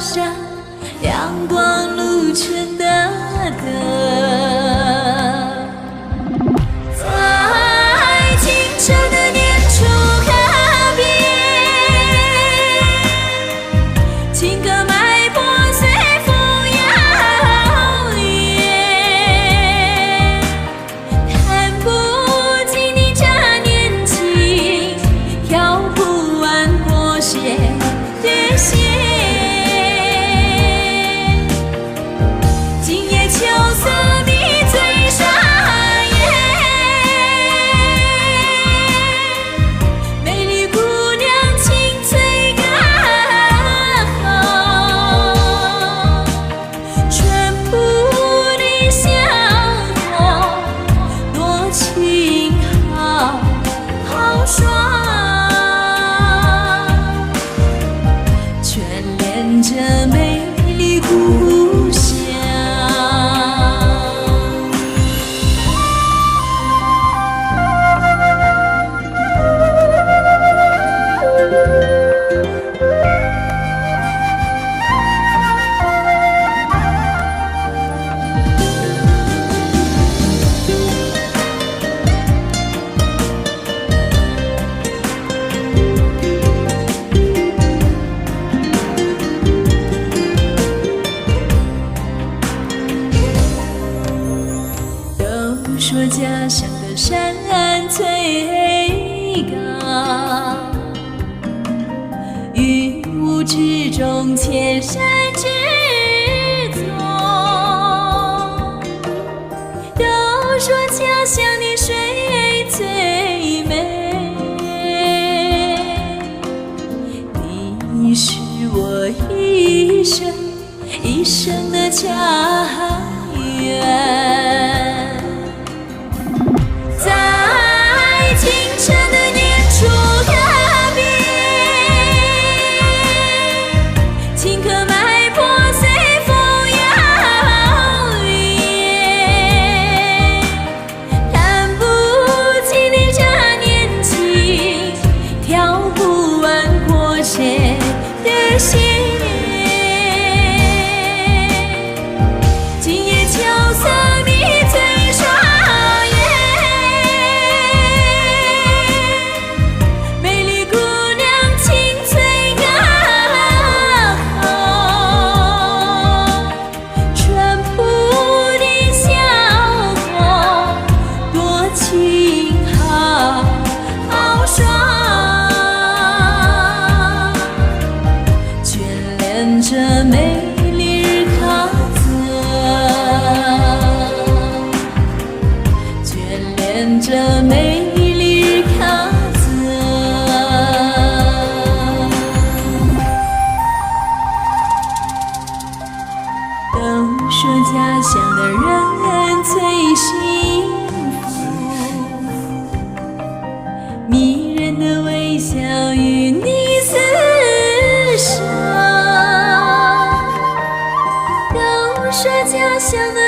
上，阳光露出的灯。在清澈的年初河边，情歌脉搏随风摇曳，弹不尽你这年轻，跳不完过些的线。今夜秋色迷醉双眼，美丽姑娘清脆歌喉，淳朴的笑容多情豪爽，眷恋着美丽故乡。都说家乡的山最高，云雾之中千山之总。都说家乡的水最美，你是我一生一生的家园。在清澈的年初河边，情歌脉搏随风摇曳，弹不尽的这年轻，跳不完过些的线。今夜秋色迷醉双眼，美丽姑娘清脆歌喉，淳朴的笑容多情豪爽，眷恋着美丽日喀则，眷恋着美丽日喀则。都说家乡的人最幸福，迷人的微笑与你厮守。都说家乡的